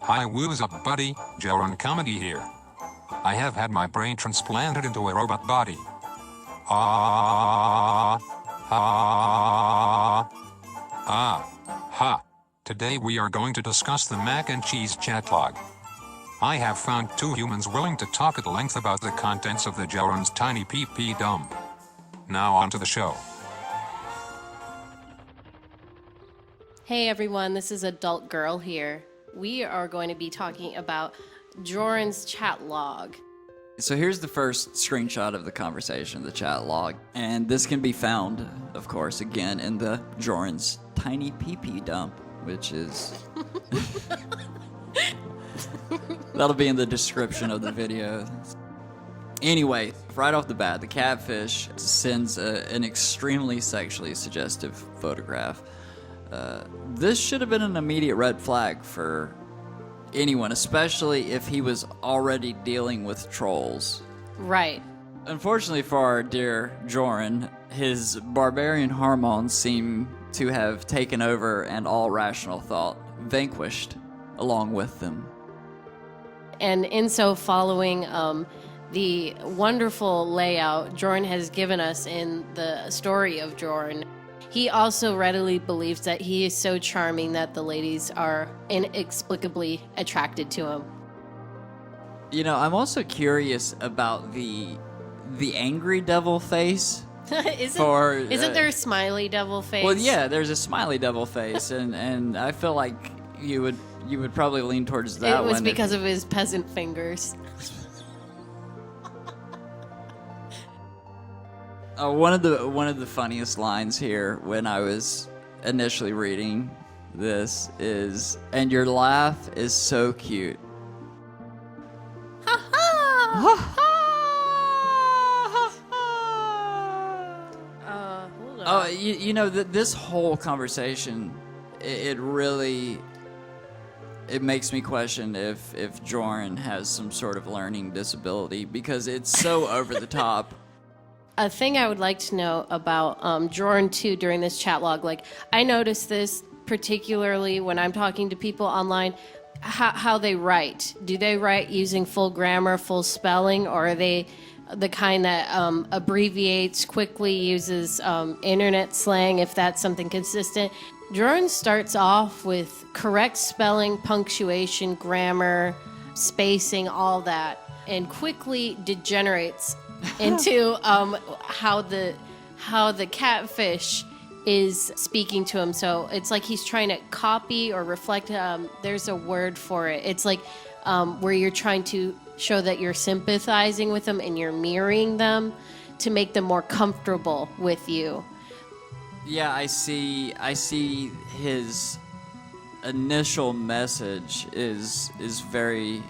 Hi, what's up, buddy? Jorrun Comedy here. I have had my brain transplanted into a robot body. Ha. Today we are going to discuss the mac and cheese chat log. I have found two humans willing to talk at length about the contents of the Jorrun's tiny pee-pee dump. Now on to the show. Hey everyone, this is Adult Girl here. We are going to be talking about Jorrun's chat log. So here's the first screenshot of the conversation, the chat log. And this can be found, of course, again in the Jorrun's tiny pee-pee dump, which is... That'll be in the description of the video. Anyway, right off the bat, the catfish sends an extremely sexually suggestive photograph. This should have been an immediate red flag for anyone, especially if he was already dealing with trolls. Right. Unfortunately for our dear Jorrun, his barbarian hormones seem to have taken over and all rational thought vanquished along with them. And in so following the wonderful layout Jorrun has given us in the story of Jorrun, he also readily believes that he is so charming that the ladies are inexplicably attracted to him. You know, I'm also curious about the angry devil face. Isn't there a smiley devil face? Well, yeah, there's a smiley devil face, and I feel like you would probably lean towards that one. It was because of his peasant fingers. One of the funniest lines here when I was initially reading this is, "And your laugh is so cute." Ha ha! Hold on. Oh, you know, this whole conversation, it really makes me question if Jorrun has some sort of learning disability, because it's so over the top. A thing I would like to know about Jorrun too during this chat log, like I noticed this particularly when I'm talking to people online, how they write. Do they write using full grammar, full spelling, or are they the kind that abbreviates quickly, uses internet slang if that's something consistent? Jorrun starts off with correct spelling, punctuation, grammar, spacing, all that, and quickly degenerates into how the catfish is speaking to him. So it's like he's trying to copy or reflect. There's a word for it. It's like where you're trying to show that you're sympathizing with them and you're mirroring them to make them more comfortable with you. Yeah, I see his initial message is very...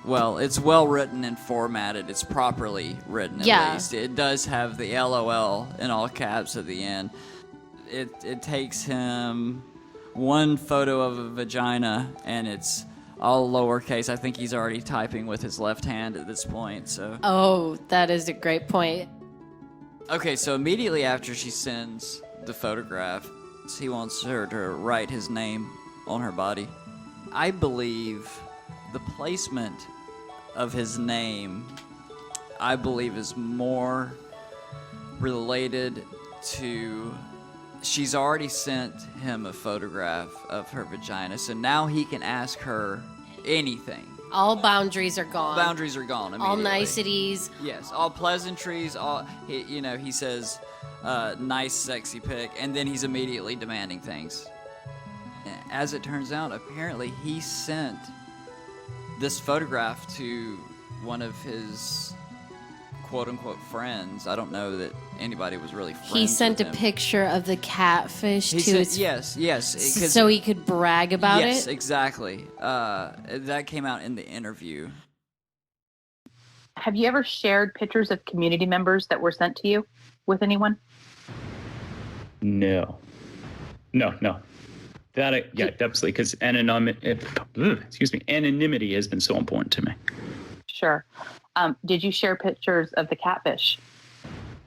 Well, it's well written and formatted. It's properly written, at least. It does have the LOL in all caps at the end. It takes him one photo of a vagina, and it's all lowercase. I think he's already typing with his left hand at this point. So. Oh, that is a great point. Okay, so immediately after she sends the photograph, he wants her to write his name on her body. I believe the placement of his name, I believe, is more related to... She's already sent him a photograph of her vagina, so now he can ask her anything. All boundaries are gone. Boundaries are gone immediately. All niceties. Yes, all pleasantries, he says, nice, sexy pic, and then he's immediately demanding things. As it turns out, apparently he sent this photograph to one of his quote-unquote friends. I don't know that anybody was really friends He sent with a him. picture of the catfish to his... Yes. So he could brag about it? Yes, exactly. That came out in the interview. Have you ever shared pictures of community members that were sent to you with anyone? No. That, yeah, definitely, because anonymity has been so important to me. Sure. Did you share pictures of the catfish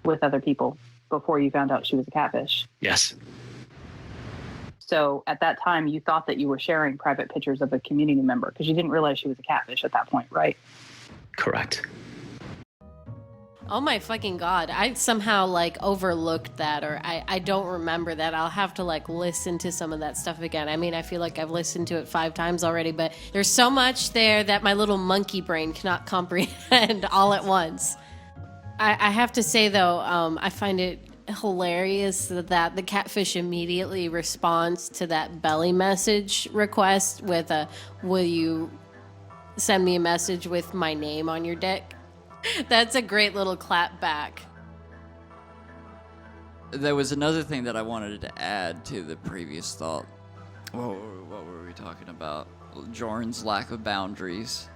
with other people before you found out she was a catfish? Yes. So at that time, you thought that you were sharing private pictures of a community member because you didn't realize she was a catfish at that point, right? Correct. Oh my fucking God. I somehow like overlooked that, or I don't remember that. I'll have to like listen to some of that stuff again. I mean, I feel like I've listened to it 5 times already, but there's so much there that my little monkey brain cannot comprehend all at once. I have to say though, I find it hilarious that the catfish immediately responds to that belly message request with a, will you send me a message with my name on your dick? That's a great little clap back. There was another thing that I wanted to add to the previous thought. What were we talking about? Jorrun's lack of boundaries.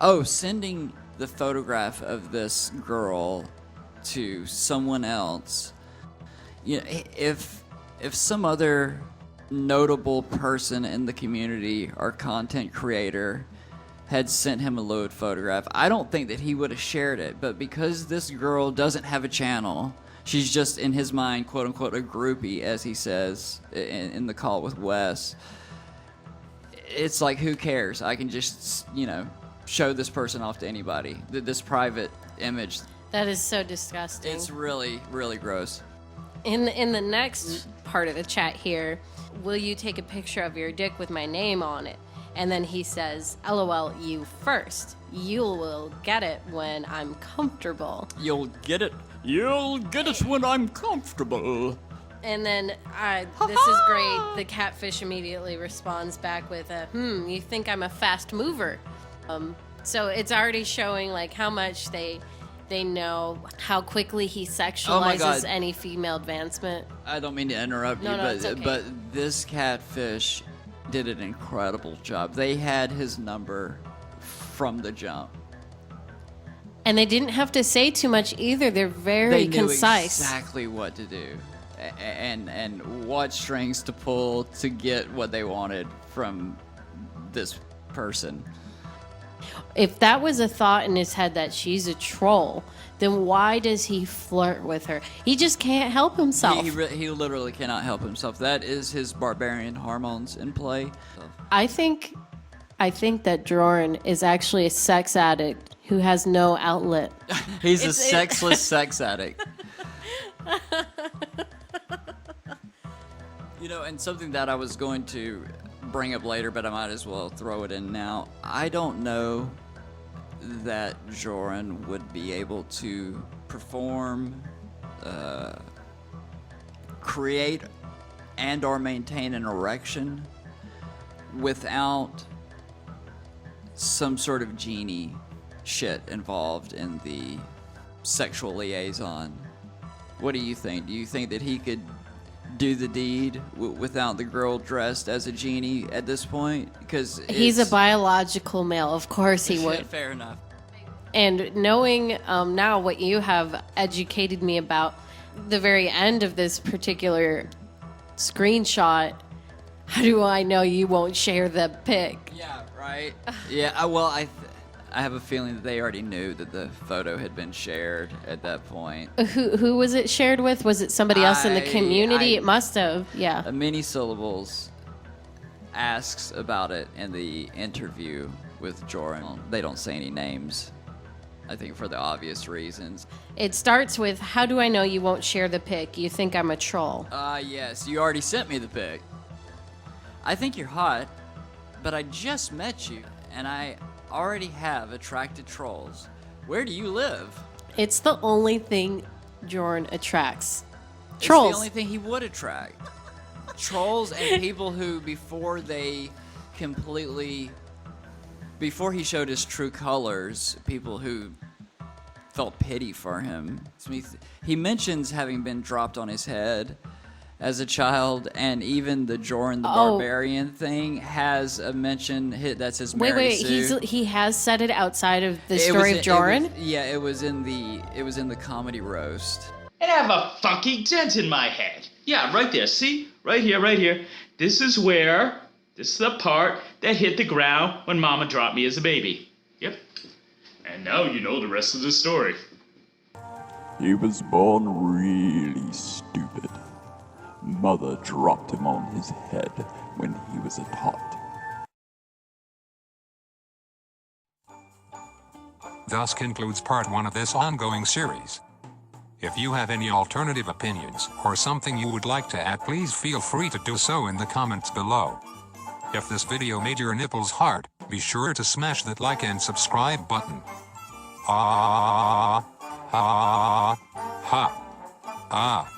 Oh, sending the photograph of this girl to someone else. You know, if some other notable person in the community or content creator had sent him a lewd photograph, I don't think that he would have shared it. But because this girl doesn't have a channel, she's just, in his mind, quote unquote, a groupie, as he says in the call with Wes. It's like, who cares? I can just, show this person off to anybody. This private image. That is so disgusting. It's really, really gross. In the next part of the chat here, will you take a picture of your dick with my name on it? And then he says, LOL, you first. You will get it when I'm comfortable. You'll get it. You'll get it when I'm comfortable. And then, this is great. The catfish immediately responds back with a, you think I'm a fast mover. So it's already showing like how much they know how quickly he sexualizes any female advancement. I don't mean to interrupt you, it's okay. but this catfish did an incredible job. They had his number from the jump. And they didn't have to say too much either. They're very concise. They knew exactly what to do and what strings to pull to get what they wanted from this person. If that was a thought in his head that she's a troll, then why does he flirt with her? He just can't help himself. He literally cannot help himself. That is his barbarian hormones in play. I think that Jorrun is actually a sex addict who has no outlet. He's a sexless sex addict. And something that I was going to bring up later, but I might as well throw it in now. I don't know that Jorrun would be able to perform, create, and or maintain an erection without some sort of genie shit involved in the sexual liaison. What do you think? Do you think that he could do the deed without the girl dressed as a genie at this point? Because he's a biological male. Of course he would. Fair enough. And knowing now what you have educated me about, the very end of this particular screenshot, how do I know you won't share the pic? Yeah, right. Yeah, well, I have a feeling that they already knew that the photo had been shared at that point. Who was it shared with? Was it somebody else in the community? It must have, yeah. Many Syllables asks about it in the interview with Jorrun. They don't say any names, I think for the obvious reasons. It starts with, how do I know you won't share the pic? You think I'm a troll. Yes, you already sent me the pic. I think you're hot, but I just met you, and I already have attracted trolls. Where do you live? It's the only thing Jorrun attracts. Trolls. It's the only thing he would attract. Trolls and people who, before he showed his true colors, people who felt pity for him. He mentions having been dropped on his head as a child, and even the Jorrun the Barbarian thing has a mention. That's his Mary Sue. He has said it outside of the story of Jorrun? It was in the comedy roast. I have a fucking dent in my head. Yeah, right there. See? Right here. This is the part that hit the ground when Mama dropped me as a baby. Yep. And now you know the rest of the story. He was born really stupid. Mother dropped him on his head when he was a tot. Thus concludes part 1 of this ongoing series. If you have any alternative opinions or something you would like to add, please feel free to do so in the comments below. If this video made your nipples hard, be sure to smash that like and subscribe button. Ah, ah, ah.